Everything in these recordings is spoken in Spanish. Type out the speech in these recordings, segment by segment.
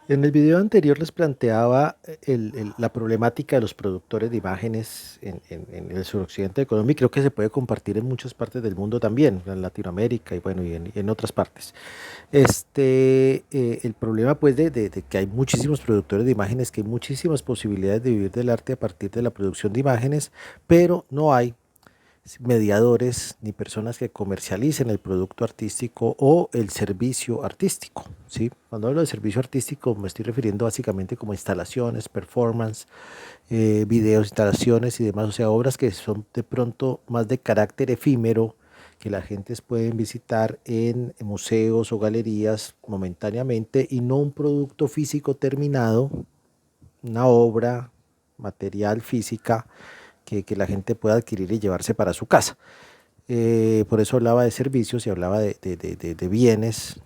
En el video anterior les planteaba la problemática de los productores de imágenes en el suroccidente de Colombia y creo que se puede compartir en muchas partes del mundo también, en Latinoamérica y bueno, y en otras partes. El problema pues de que hay muchísimos productores de imágenes, que hay muchísimas posibilidades de vivir del arte a partir de la producción de imágenes, pero no hay mediadores ni personas que comercialicen el producto artístico o el servicio artístico, ¿sí? Cuando hablo de servicio artístico me estoy refiriendo básicamente como instalaciones, performance, videos, instalaciones y demás, o sea, obras que son de pronto más de carácter efímero, que la gente pueden visitar en museos o galerías momentáneamente y no un producto físico terminado, una obra material física que la gente pueda adquirir y llevarse para su casa. Por eso hablaba de servicios y hablaba de bienes,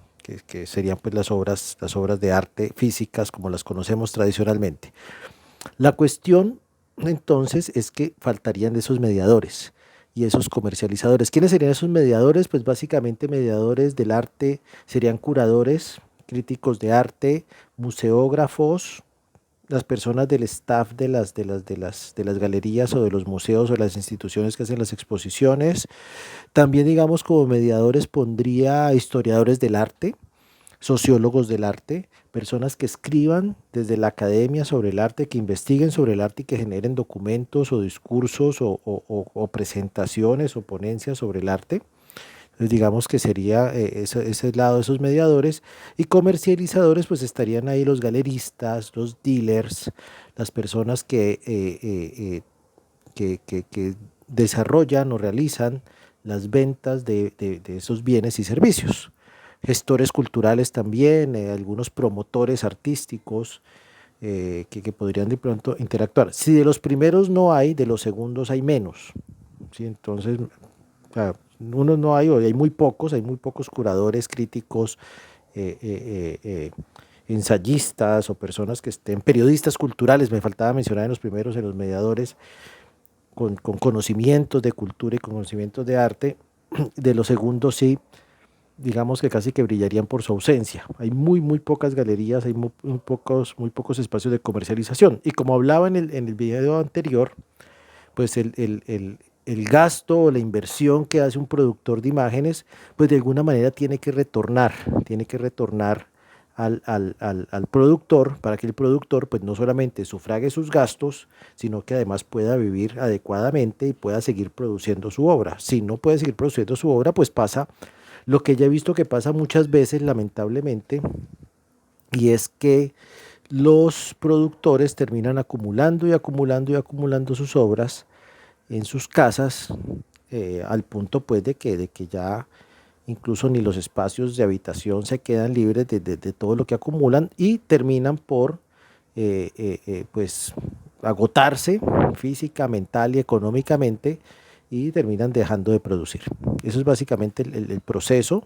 que serían pues las obras de arte físicas como las conocemos tradicionalmente. La cuestión entonces es que faltarían de esos mediadores y esos comercializadores. ¿Quiénes serían esos mediadores? Pues básicamente mediadores del arte serían curadores, críticos de arte, museógrafos, las personas del staff de las galerías o de los museos o de las instituciones que hacen las exposiciones. También, digamos, como mediadores pondría historiadores del arte, sociólogos del arte, personas que escriban desde la academia sobre el arte, que investiguen sobre el arte y que generen documentos o discursos o presentaciones o ponencias sobre el arte. Entonces digamos que sería ese lado de esos mediadores y comercializadores, pues estarían ahí los galeristas, los dealers, las personas que desarrollan o realizan las ventas de esos bienes y servicios. Gestores culturales también, algunos promotores artísticos que podrían de pronto interactuar. Si de los primeros no hay, de los segundos hay menos. ¿Sí? Entonces, o sea, uno no hay, o hay muy pocos curadores, críticos, eh, eh, eh, ensayistas o personas que estén, periodistas culturales, me faltaba mencionar en los primeros, en los mediadores, con conocimientos de cultura y conocimientos de arte. De los segundos sí, digamos que casi que brillarían por su ausencia. Hay muy pocas galerías, hay muy pocos espacios de comercialización. Y como hablaba en el video anterior, pues el gasto o la inversión que hace un productor de imágenes, pues de alguna manera tiene que retornar al productor para que el productor pues no solamente sufrague sus gastos, sino que además pueda vivir adecuadamente y pueda seguir produciendo su obra. Si no puede seguir produciendo su obra, pues pasa lo que ya he visto que pasa muchas veces, lamentablemente, y es que los productores terminan acumulando y acumulando y acumulando sus obras en sus casas, al punto pues de que ya incluso ni los espacios de habitación se quedan libres de todo lo que acumulan y terminan por pues agotarse física, mental y económicamente y terminan dejando de producir. Eso es básicamente el proceso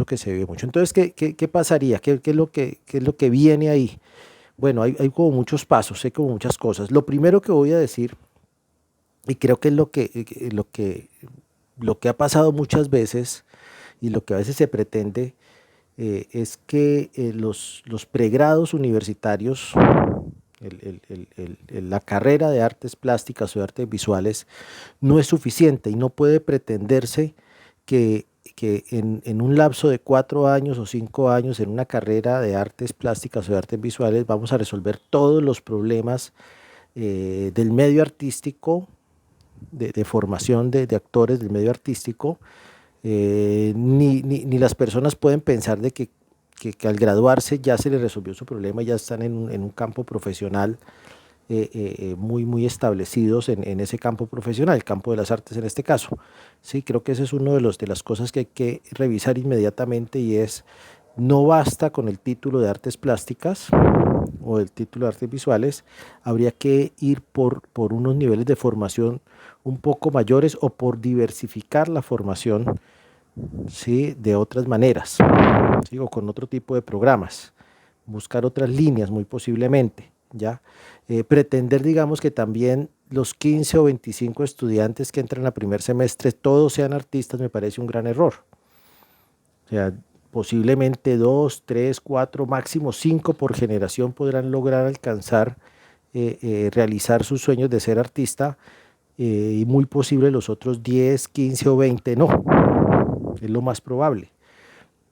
que se ve mucho. Entonces, ¿qué pasaría? ¿Qué es lo que viene ahí? Bueno, hay como muchos pasos, hay como muchas cosas. Lo primero que voy a decir, y creo que es lo que ha pasado muchas veces y lo que a veces se pretende, es que los pregrados universitarios, la carrera de artes plásticas o de artes visuales no es suficiente y no puede pretenderse que en un lapso de 4 años o 5 años en una carrera de artes plásticas o de artes visuales vamos a resolver todos los problemas del medio artístico, de formación de actores del medio artístico, ni las personas pueden pensar de que al graduarse ya se les resolvió su problema, ya están en un campo profesional muy establecidos en ese campo profesional, el campo de las artes en este caso. Sí, creo que ese es uno de las cosas que hay que revisar inmediatamente y es, no basta con el título de artes plásticas o el título de artes visuales, habría que ir por unos niveles de formación un poco mayores o por diversificar la formación, ¿sí? De otras maneras, ¿sí? O con otro tipo de programas, buscar otras líneas muy posiblemente, ¿ya? Pretender, digamos, que también los 15 o 25 estudiantes que entran a primer semestre todos sean artistas me parece un gran error. O sea, posiblemente 2, 3, 4, máximo 5 por generación podrán lograr alcanzar, realizar sus sueños de ser artista, y muy posible los otros 10, 15 o 20 no, es lo más probable.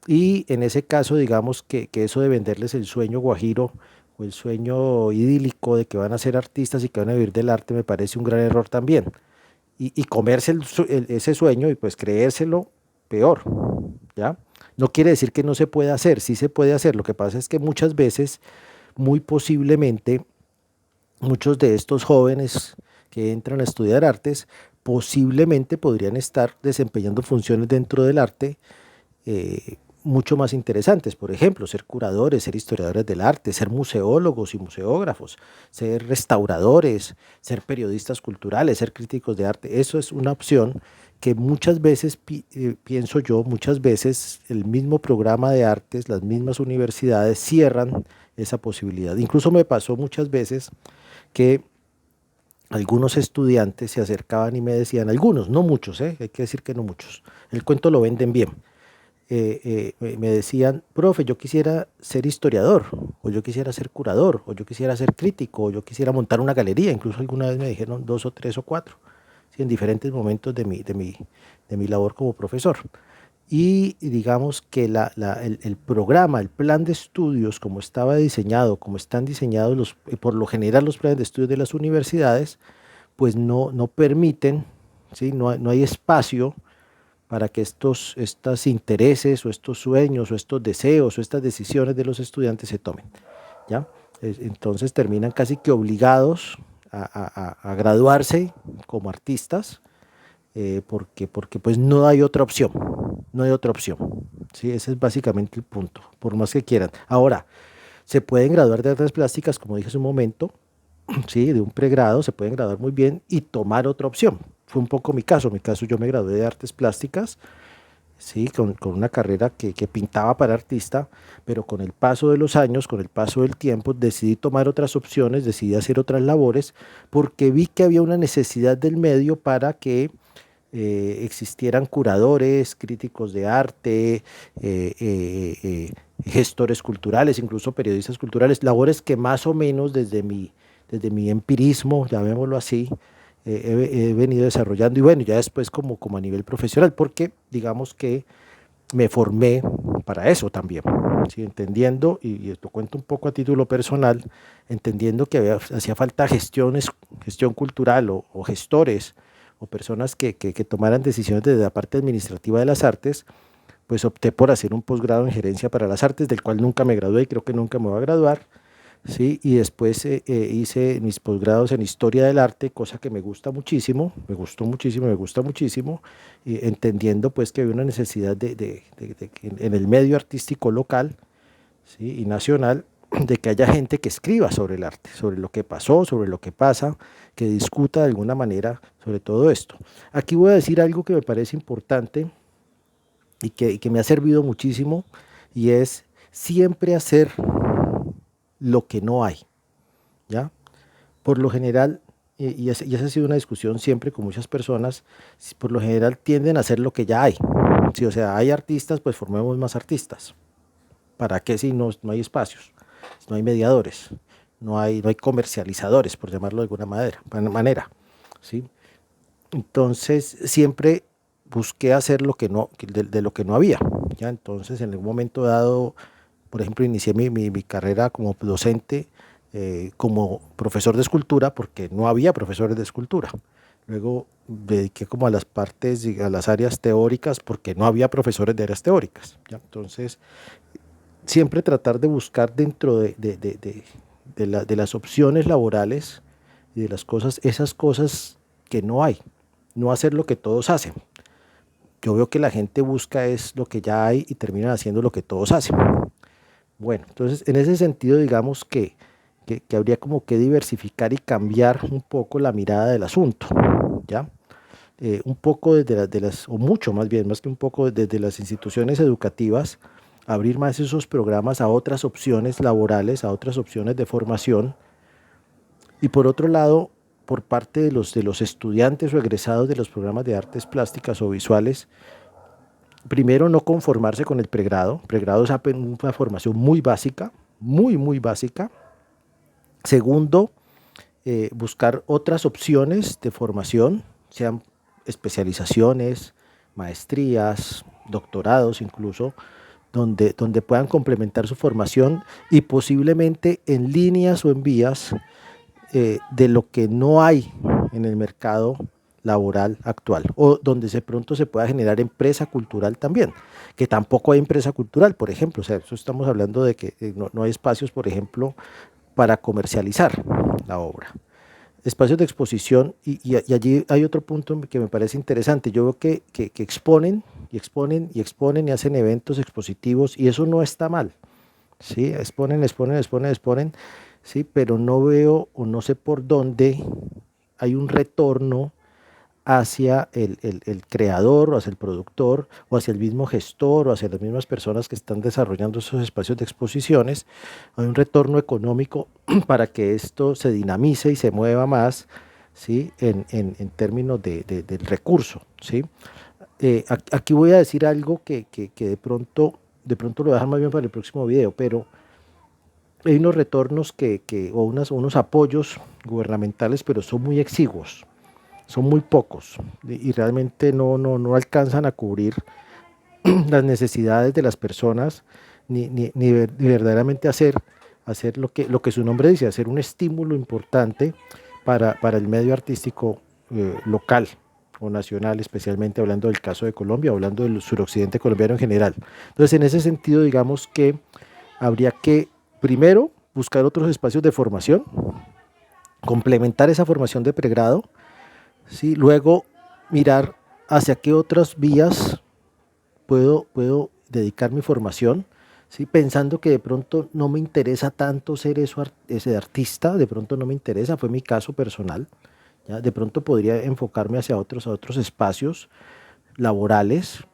Y en ese caso, digamos que eso de venderles el sueño guajiro o el sueño idílico de que van a ser artistas y que van a vivir del arte me parece un gran error también. Y comerse ese sueño y pues creérselo peor, ¿ya? No quiere decir que no se pueda hacer, sí se puede hacer. Lo que pasa es que muchas veces, muy posiblemente, muchos de estos jóvenes que entran a estudiar artes posiblemente podrían estar desempeñando funciones dentro del arte, mucho más interesantes. Por ejemplo, ser curadores, ser historiadores del arte, ser museólogos y museógrafos, ser restauradores, ser periodistas culturales, ser críticos de arte. Eso es una opción que muchas veces, pienso yo, muchas veces el mismo programa de artes, las mismas universidades cierran esa posibilidad. Incluso me pasó muchas veces que algunos estudiantes se acercaban y me decían, algunos, no muchos, hay que decir que no muchos, el cuento lo venden bien, me decían, profe, yo quisiera ser historiador, o yo quisiera ser curador, o yo quisiera ser crítico, o yo quisiera montar una galería. Incluso alguna vez me dijeron 2 o 3 o 4, ¿sí? En diferentes momentos de mi labor como profesor. Y digamos que el programa, el plan de estudios, como estaba diseñado, como están diseñados por lo general los planes de estudios de las universidades, pues no permiten, ¿sí? No hay espacio para que estos intereses o estos sueños o estos deseos o estas decisiones de los estudiantes se tomen, ¿ya? Entonces terminan casi que obligados a graduarse como artistas, porque pues no hay otra opción, no hay otra opción, ¿sí? Ese es básicamente el punto, por más que quieran. Ahora, se pueden graduar de artes plásticas, como dije hace un momento, ¿sí? De un pregrado, se pueden graduar muy bien y tomar otra opción. Fue un poco mi caso. En mi caso, yo me gradué de artes plásticas, ¿sí? Con una carrera que pintaba para artista, pero con el paso de los años, con el paso del tiempo, decidí tomar otras opciones, decidí hacer otras labores, porque vi que había una necesidad del medio para que existieran curadores, críticos de arte, gestores culturales, incluso periodistas culturales, labores que más o menos desde mi empirismo, llamémoslo así, he venido desarrollando y bueno, ya después como a nivel profesional, porque digamos que me formé para eso también, ¿sí? Entendiendo, y esto cuento un poco a título personal, entendiendo que hacía falta gestión cultural o gestores o personas que tomaran decisiones desde la parte administrativa de las artes, pues opté por hacer un posgrado en gerencia para las artes, del cual nunca me gradué y creo que nunca me voy a graduar, ¿sí? Y después hice mis posgrados en historia del arte, cosa que me gusta muchísimo, me gustó muchísimo, me gusta muchísimo, y entendiendo pues que había una necesidad de que en el medio artístico local, ¿sí? Y nacional, de que haya gente que escriba sobre el arte, sobre lo que pasó, sobre lo que pasa, que discuta de alguna manera sobre todo esto. Aquí voy a decir algo que me parece importante y que me ha servido muchísimo, y es siempre hacer lo que no hay, ¿ya? Por lo general, y esa ha sido una discusión siempre con muchas personas, por lo general tienden a hacer lo que ya hay. Sí, o sea, hay artistas, pues formemos más artistas. ¿Para qué si no hay espacios? No hay mediadores, no hay comercializadores, por llamarlo de alguna manera, ¿sí? Entonces, siempre busqué hacer lo que no, de lo que no había, ¿ya? Entonces, en un momento dado, por ejemplo, inicié mi carrera como docente, como profesor de escultura, porque no había profesores de escultura. Luego me dediqué como a las partes, a las áreas teóricas, porque no había profesores de áreas teóricas, ¿ya? Entonces, siempre tratar de buscar dentro de las opciones laborales y de las cosas, esas cosas que no hay, no hacer lo que todos hacen. Yo veo que la gente busca es lo que ya hay y terminan haciendo lo que todos hacen. Bueno, entonces en ese sentido digamos que habría como que diversificar y cambiar un poco la mirada del asunto, ¿ya? Un poco o mucho más bien, más que un poco desde las instituciones educativas, abrir más esos programas a otras opciones laborales, a otras opciones de formación. Y por otro lado, por parte de los estudiantes o egresados de los programas de artes plásticas o visuales, Primero, no conformarse con el pregrado. Pregrado es una formación muy básica, muy básica. Segundo, buscar otras opciones de formación, sean especializaciones, maestrías, doctorados incluso, donde puedan complementar su formación y posiblemente en líneas o en vías de lo que no hay en el mercado laboral actual, o donde de pronto se pueda generar empresa cultural también, que tampoco hay empresa cultural, por ejemplo. O sea, eso estamos hablando de que no hay espacios, por ejemplo, para comercializar la obra. Espacios de exposición, y allí hay otro punto que me parece interesante. Yo veo que exponen y exponen y exponen y hacen eventos expositivos, y eso no está mal, ¿sí? Exponen, ¿sí? Pero no veo o no sé por dónde hay un retorno hacia el creador o hacia el productor o hacia el mismo gestor o hacia las mismas personas que están desarrollando esos espacios de exposiciones. Hay un retorno económico para que esto se dinamice y se mueva más, ¿sí? En términos del recurso, ¿sí? Aquí voy a decir algo que de pronto lo voy a dejar más bien para el próximo video, pero hay unos retornos o unos apoyos gubernamentales, pero son muy exiguos, son muy pocos y realmente no alcanzan a cubrir las necesidades de las personas ni verdaderamente hacer lo que su nombre dice, hacer un estímulo importante para el medio artístico local o nacional, especialmente hablando del caso de Colombia, hablando del suroccidente colombiano en general. Entonces, en ese sentido, digamos que habría que primero buscar otros espacios de formación, complementar esa formación de pregrado, ¿sí? Luego mirar hacia qué otras vías puedo dedicar mi formación, ¿sí? Pensando que de pronto no me interesa tanto ser ese artista, de pronto no me interesa, fue mi caso personal, ¿ya? De pronto podría enfocarme hacia a otros espacios laborales,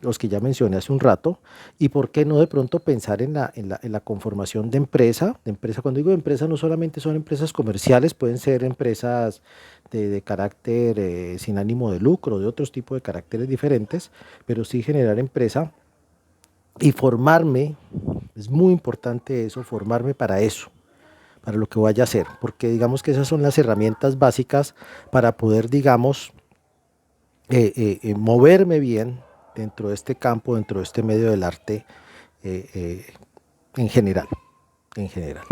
los que ya mencioné hace un rato, y por qué no de pronto pensar en la conformación de empresa. Cuando digo empresa, no solamente son empresas comerciales, pueden ser empresas de carácter sin ánimo de lucro, de otros tipos de caracteres diferentes, pero sí generar empresa y formarme. Es muy importante eso, formarme para eso, para lo que vaya a hacer, porque digamos que esas son las herramientas básicas para poder, digamos, moverme bien dentro de este campo, dentro de este medio del arte, en general, en general.